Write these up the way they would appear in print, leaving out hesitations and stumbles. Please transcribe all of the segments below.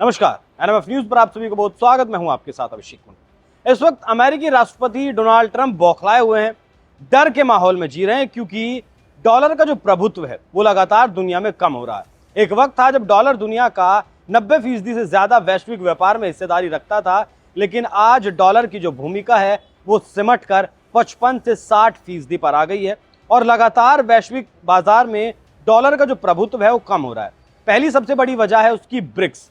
नमस्कार, NMF news पर आप सभी को बहुत स्वागत। मैं हूं आपके साथ अभिषेक कुंड। इस वक्त अमेरिकी राष्ट्रपति डोनाल्ड ट्रंप बौखलाए हुए हैं, डर के माहौल में जी रहे हैं, क्योंकि डॉलर का जो प्रभुत्व है वो लगातार दुनिया में कम हो रहा है। एक वक्त था जब डॉलर दुनिया का 90% से ज्यादा वैश्विक व्यापार में हिस्सेदारी रखता था, लेकिन आज डॉलर की जो भूमिका है वो सिमट कर 55 से 60% पर आ गई है और लगातार वैश्विक बाजार में डॉलर का जो प्रभुत्व है वो कम हो रहा है। पहली सबसे बड़ी वजह है उसकी ब्रिक्स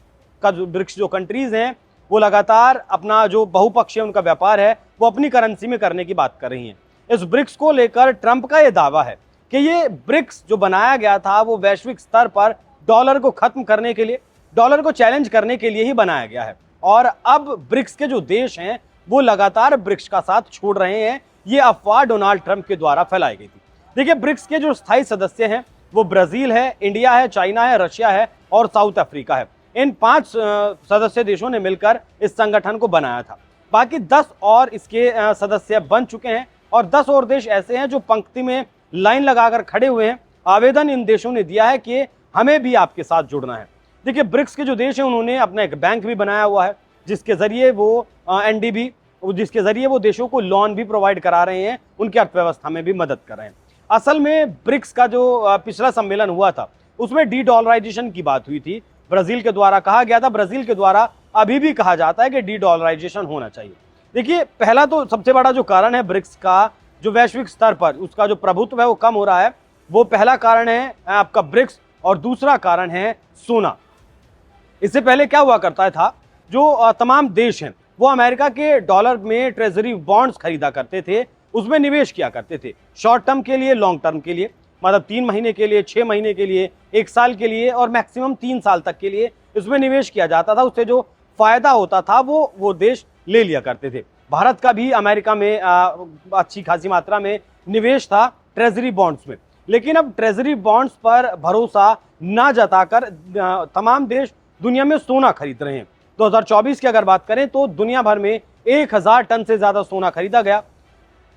जो कंट्रीज हैं वो लगातार अपना जो बहुपक्षीय उनका व्यापार है वो अपनी करेंसी में करने की बात कर रही हैं। इस ब्रिक्स को लेकर ट्रंप का ये दावा है कि ये ब्रिक्स जो बनाया गया था वो वैश्विक स्तर पर डॉलर को खत्म करने के लिए, डॉलर को चैलेंज करने के लिए ही बनाया गया है। और अब ब्रिक्स के जो देश हैं वो लगातार ब्रिक्स का साथ छोड़ रहे हैं। ये अफवाह डोनाल्ड ट्रंप के द्वारा फैलाई गई थी। देखिए, ब्रिक्स के जो स्थायी सदस्य हैं वो ब्राजील है, इंडिया है, चाइना है, रशिया है और साउथ अफ्रीका है। इन 5 सदस्य देशों ने मिलकर इस संगठन को बनाया था। बाकी 10 और इसके सदस्य बन चुके हैं और 10 और देश ऐसे हैं जो पंक्ति में लाइन लगाकर खड़े हुए हैं। आवेदन इन देशों ने दिया है कि हमें भी आपके साथ जुड़ना है। देखिए, ब्रिक्स के जो देश हैं उन्होंने अपना एक बैंक भी बनाया हुआ है जिसके जरिए वो एनडीबी, जिसके जरिए वो देशों को लोन भी प्रोवाइड करा रहे हैं, उनकी अर्थव्यवस्था में भी मदद कर रहे हैं। असल में ब्रिक्स का जो पिछला सम्मेलन हुआ था उसमें डी डॉलराइजेशन की बात हुई थी। ब्राजील के द्वारा कहा गया था, ब्राजील के द्वारा अभी भी कहा जाता है कि डी डॉलराइजेशन होना चाहिए। देखिए, पहला तो सबसे बड़ा जो कारण है ब्रिक्स का जो वैश्विक स्तर पर उसका जो प्रभुत्व है वो कम हो रहा है, वो पहला कारण है आपका ब्रिक्स और दूसरा कारण है सोना। इससे पहले क्या हुआ करता था, जो तमाम देश हैं वो अमेरिका के डॉलर में ट्रेजरी बॉन्ड्स खरीदा करते थे, उसमें निवेश किया करते थे, शॉर्ट टर्म के लिए, लॉन्ग टर्म के लिए, मतलब 3 महीने के लिए, 6 महीने के लिए, 1 साल के लिए और मैक्सिमम 3 साल तक के लिए इसमें निवेश किया जाता था। उससे जो फायदा होता था वो देश ले लिया करते थे। भारत का भी अमेरिका में अच्छी खासी मात्रा में निवेश था ट्रेजरी बॉन्ड्स में। लेकिन अब ट्रेजरी बॉन्ड्स पर भरोसा ना जताकर तमाम देश दुनिया में सोना खरीद रहे हैं। 2024 की अगर बात करें तो दुनिया भर में 1000 टन से ज्यादा सोना खरीदा गया।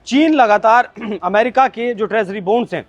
चीन लगातार अमेरिका के जो ट्रेजरी बॉन्ड्स हैं,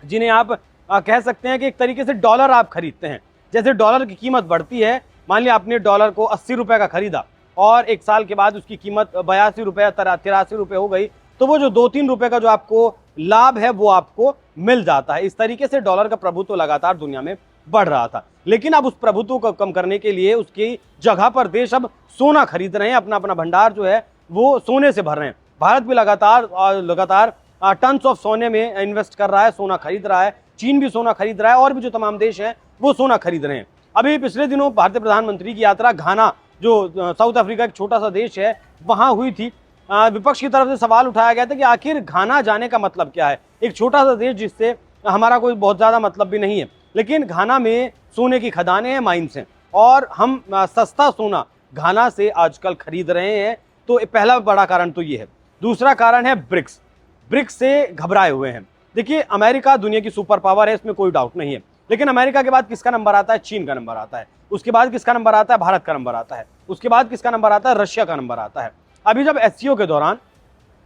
जिन्हें आप कह सकते हैं कि एक तरीके से डॉलर आप खरीदते हैं, जैसे डॉलर की कीमत बढ़ती है, मान लिया आपने डॉलर को 80 रुपए का खरीदा और 1 साल के बाद उसकी कीमत 82 रुपए, 83 रुपए हो गई, तो वो जो 2-3 रुपए का जो आपको लाभ है वो आपको मिल जाता है। इस तरीके से डॉलर का प्रभुत्व लगातार दुनिया में बढ़ रहा था। लेकिन अब उस प्रभुत्व को कम करने के लिए उसकी जगह पर देश अब सोना खरीद रहे हैं, अपना अपना भंडार जो है वो सोने से भर रहे हैं। भारत भी लगातार टन्स ऑफ सोने में इन्वेस्ट कर रहा है, सोना खरीद रहा है। चीन भी सोना खरीद रहा है और भी जो तमाम देश हैं वो सोना खरीद रहे हैं। अभी पिछले दिनों भारतीय प्रधानमंत्री की यात्रा घाना, जो साउथ अफ्रीका एक छोटा सा देश है, वहां हुई थी। विपक्ष की तरफ से सवाल उठाया गया था कि आखिर घाना जाने का मतलब क्या है, एक छोटा सा देश जिससे हमारा कोई बहुत ज्यादा मतलब भी नहीं है, लेकिन घाना में सोने की खदानें हैं, माइंस हैं और हम सस्ता सोना घाना से आजकल खरीद रहे हैं। तो पहला बड़ा कारण तो ये है। दूसरा कारण है ब्रिक्स। ब्रिक्स से घबराए हुए हैं। देखिए, अमेरिका दुनिया की सुपर पावर है, इसमें कोई डाउट नहीं है, लेकिन अमेरिका के बाद किसका नंबर आता है? चीन का नंबर आता है। उसके बाद किसका नंबर आता है? भारत का नंबर आता है। उसके बाद किसका नंबर आता है? रशिया का नंबर आता है। अभी जब एससीओ के दौरान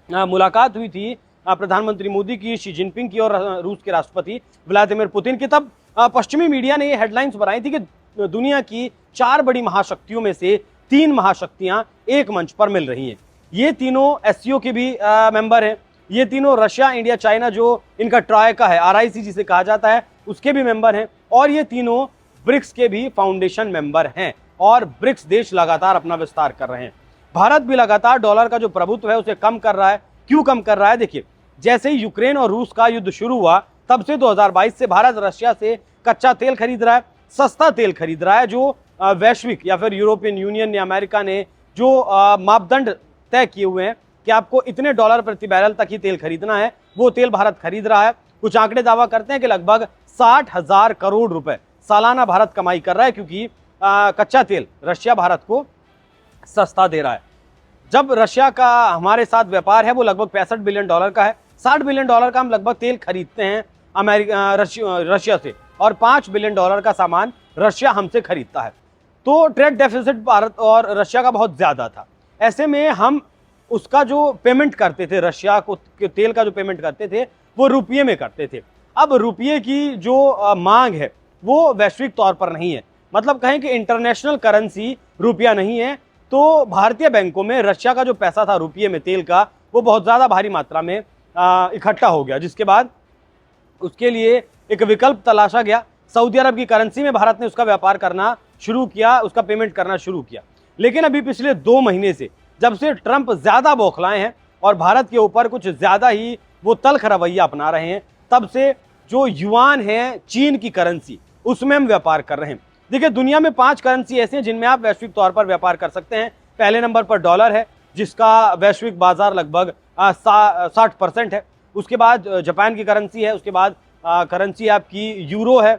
मुलाकात हुई थी प्रधानमंत्री मोदी की शी जिनपिंग की और रूस के राष्ट्रपति व्लादिमीर पुतिन की, तब पश्चिमी मीडिया ने ये हेडलाइंस बनाई थी कि दुनिया की 4 बड़ी महाशक्तियों में से 3 महाशक्तियां एक मंच पर मिल रही हैं। ये तीनों एससीओ के भी मेंबर हैं। ये तीनों रशिया, इंडिया, चाइना, जो इनका ट्रायका है, आरआईसी जिसे कहा जाता है, उसके भी मेंबर हैं और ये तीनों ब्रिक्स के भी फाउंडेशन मेंबर हैं और ब्रिक्स देश लगातार अपना विस्तार कर रहे हैं। भारत भी लगातार डॉलर का जो प्रभुत्व है उसे कम कर रहा है। क्यों कम कर रहा है? देखिए, जैसे ही यूक्रेन और रूस का युद्ध शुरू हुआ तब से 2022 से भारत रशिया से कच्चा तेल खरीद रहा है, सस्ता तेल खरीद रहा है, जो वैश्विक या फिर यूरोपियन यूनियन ने, अमेरिका ने जो मापदंड तय किए हुए हैं कि आपको इतने डॉलर प्रति बैरल तक ही तेल खरीदना है, वो तेल भारत खरीद रहा है। कुछ आंकड़े दावा करते हैं कि लगभग 60,000 करोड़ रुपए सालाना भारत कमाई कर रहा है, क्योंकि कच्चा तेल रशिया भारत को सस्ता दे रहा है। जब रशिया का हमारे साथ व्यापार है वो लगभग $65 बिलियन का है। $60 बिलियन का हम लगभग तेल खरीदते हैं रशिया से और $5 बिलियन का सामान रशिया हमसे खरीदता है। तो ट्रेड डेफिसिट भारत और रशिया का बहुत ज्यादा था। ऐसे में हम उसका जो पेमेंट करते थे, रशिया को तेल का जो पेमेंट करते थे वो रुपये में करते थे। अब रुपये की जो मांग है वो वैश्विक तौर पर नहीं है। मतलब कहें कि इंटरनेशनल करेंसी रुपया नहीं है, तो भारतीय बैंकों में रशिया का जो पैसा था रुपये में तेल का, वो बहुत ज़्यादा भारी मात्रा में इकट्ठा हो गया, जिसके बाद उसके लिए एक विकल्प तलाशा गया। सऊदी अरब की करेंसी में भारत ने उसका व्यापार करना शुरू किया, उसका पेमेंट करना शुरू किया। लेकिन अभी पिछले 2 महीने से जब से ट्रंप ज़्यादा बौखलाए हैं और भारत के ऊपर कुछ ज़्यादा ही वो तल्ख रवैया अपना रहे हैं, तब से जो युआन है चीन की करेंसी, उसमें हम व्यापार कर रहे हैं। देखिए, दुनिया में 5 करेंसी ऐसी हैं जिनमें आप वैश्विक तौर पर व्यापार कर सकते हैं। पहले नंबर पर डॉलर है, जिसका वैश्विक बाजार लगभग 60% है। उसके बाद जापान की करेंसी है, उसके बाद करेंसी आपकी यूरो है,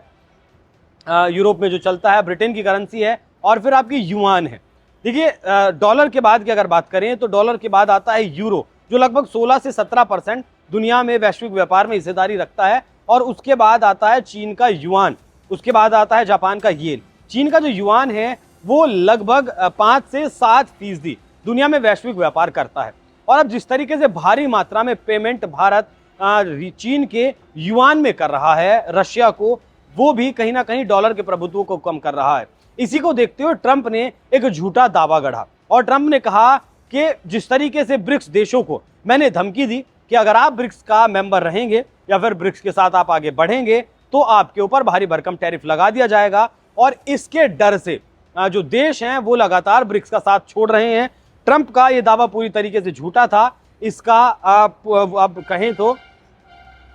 यूरोप में जो चलता है। ब्रिटेन की करेंसी है, और फिर आपकी युआन है। देखिए, डॉलर के बाद की अगर बात करें तो डॉलर के बाद आता है यूरो, जो लगभग 16 से 17% दुनिया में वैश्विक व्यापार में हिस्सेदारी रखता है। और उसके बाद आता है चीन का युआन, उसके बाद आता है जापान का येन। चीन का जो युआन है वो लगभग 5 से 7% दुनिया में वैश्विक व्यापार करता है। और अब जिस तरीके से भारी मात्रा में पेमेंट भारत चीन के युआन में कर रहा है रशिया को, वो भी कहीं ना कहीं डॉलर के प्रभुत्व को कम कर रहा है। इसी को देखते हुए ट्रंप ने एक झूठा दावा गढ़ा और ट्रंप ने कहा कि जिस तरीके से ब्रिक्स देशों को मैंने धमकी दी कि अगर आप ब्रिक्स का मेंबर रहेंगे या फिर ब्रिक्स के साथ आप आगे बढ़ेंगे तो आपके ऊपर भारी भरकम टैरिफ लगा दिया जाएगा। और इसके डर से जो देश हैं वो लगातार ब्रिक्स का साथ छोड़ रहे हैं। ट्रंप का यह दावा पूरी तरीके से झूठा था। इसका आप कहें तो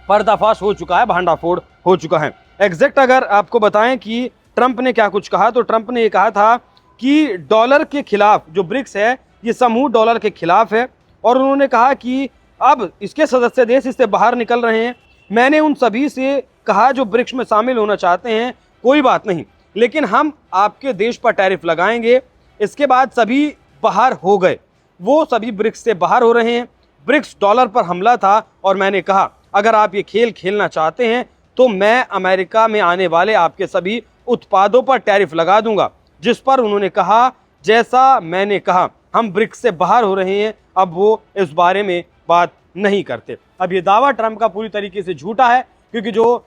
पर्दाफाश हो चुका है, भांडाफोड़ हो चुका है। एग्जैक्ट अगर आपको बताएं कि ट्रंप ने क्या कुछ कहा, तो ट्रंप ने ये कहा था कि डॉलर के खिलाफ जो ब्रिक्स है ये समूह डॉलर के खिलाफ है। और उन्होंने कहा कि अब इसके सदस्य देश इससे बाहर निकल रहे हैं। मैंने उन सभी से कहा जो ब्रिक्स में शामिल होना चाहते हैं, कोई बात नहीं, लेकिन हम आपके देश पर टैरिफ लगाएंगे। इसके बाद सभी बाहर हो गए, वो सभी ब्रिक्स से बाहर हो रहे हैं। ब्रिक्स डॉलर पर हमला था और मैंने कहा अगर आप ये खेल खेलना चाहते हैं तो मैं अमेरिका में आने वाले आपके सभी उत्पादों पर टैरिफ लगा दूंगा। जिस पर उन्होंने कहा जैसा मैंने कहा हम ब्रिक्स से बाहर हो रहे हैं, अब वो इस बारे में बात नहीं करते। अब ये दावा ट्रंप का पूरी तरीके से झूठा है, क्योंकि जो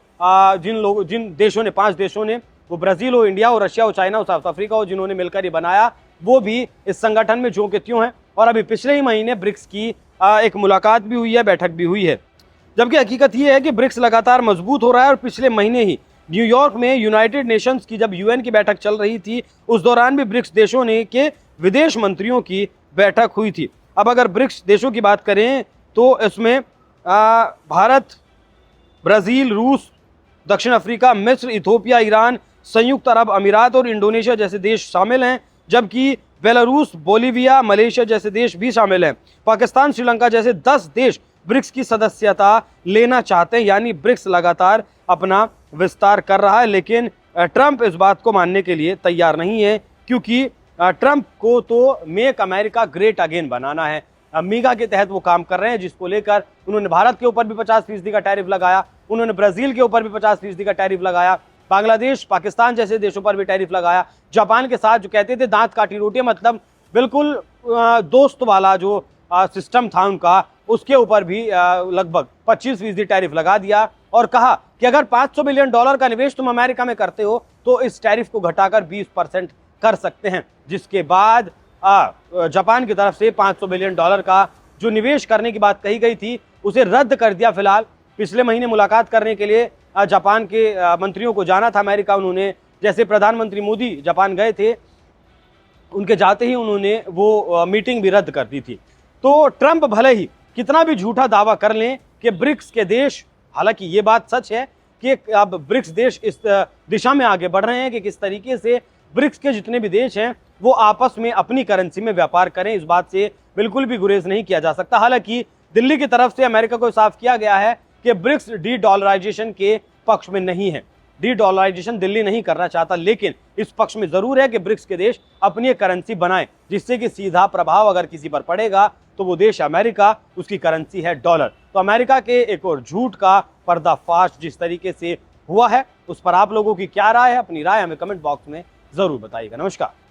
जिन देशों ने 5 देशों ने, वो ब्राजील हो, इंडिया हो, रशिया हो, चाइना हो, साउथ अफ्रीका हो, जिन्होंने मिलकर ये बनाया, वो भी इस संगठन में ज्यों के त्यों हैं। और अभी पिछले ही महीने ब्रिक्स की एक मुलाकात भी हुई है, बैठक भी हुई है। जबकि हकीकत ये है कि ब्रिक्स लगातार मजबूत हो रहा है। और पिछले महीने ही न्यूयॉर्क में यूनाइटेड नेशंस की जब यूएन की बैठक चल रही थी, उस दौरान भी ब्रिक्स देशों ने के विदेश मंत्रियों की बैठक हुई थी। अब अगर ब्रिक्स देशों की बात करें तो इसमें भारत, ब्राज़ील, रूस, दक्षिण अफ्रीका, मिस्र, इथोपिया, ईरान, संयुक्त अरब अमीरात और इंडोनेशिया जैसे देश शामिल हैं। जबकि बेलारूस, बोलीविया, मलेशिया जैसे देश भी शामिल हैं। पाकिस्तान, श्रीलंका जैसे 10 देश ब्रिक्स की सदस्यता लेना चाहते हैं। यानी ब्रिक्स लगातार अपना विस्तार कर रहा है। लेकिन ट्रंप इस बात को मानने के लिए तैयार नहीं है, क्योंकि ट्रंप को तो मेक अमेरिका ग्रेट अगेन बनाना है। मीगा के तहत वो काम कर रहे हैं, जिसको लेकर उन्होंने भारत के ऊपर भी 50% का टैरिफ लगाया, उन्होंने ब्राजील के ऊपर भी 50% का टैरिफ लगाया, बांग्लादेश, पाकिस्तान जैसे देशों पर भी टैरिफ लगाया। जापान के साथ जो कहते थे दांत काटी रोटी, मतलब बिल्कुल दोस्त वाला जो सिस्टम था उनका, उसके ऊपर भी लगभग 25% टैरिफ लगा दिया। और कहा कि अगर $500 बिलियन का निवेश तुम अमेरिका में करते हो तो इस टैरिफ को घटाकर 20% कर सकते हैं। जिसके बाद जापान की तरफ से $500 बिलियन का जो निवेश करने की बात कही गई थी उसे रद्द कर दिया। फिलहाल पिछले महीने मुलाकात करने के लिए जापान के मंत्रियों को जाना था अमेरिका। उन्होंने, जैसे प्रधानमंत्री मोदी जापान गए थे, उनके जाते ही उन्होंने वो मीटिंग भी रद्द कर दी थी। तो ट्रंप भले ही कितना भी झूठा दावा कर लें कि ब्रिक्स के देश, हालांकि ये बात सच है कि अब ब्रिक्स देश इस दिशा में आगे बढ़ रहे हैं कि किस तरीके से ब्रिक्स के जितने भी देश हैं वो आपस में अपनी करेंसी में व्यापार करें, इस बात से बिल्कुल भी गुरेज नहीं किया जा सकता। हालांकि दिल्ली की तरफ से अमेरिका को साफ किया गया है कि ब्रिक्स डी-डॉलराइजेशन के पक्ष में नहीं है। डी-डॉलराइजेशन दिल्ली नहीं करना चाहता, लेकिन इस पक्ष में जरूर है कि ब्रिक्स के देश अपनी करेंसी बनाएं, जिससे कि सीधा प्रभाव अगर किसी पर पड़ेगा तो वो देश अमेरिका, उसकी करेंसी है डॉलर। तो अमेरिका के एक और झूठ का पर्दाफाश जिस तरीके से हुआ है, उस पर आप लोगों की क्या राय है? अपनी राय हमें कमेंट बॉक्स में जरूर बताइएगा। नमस्कार।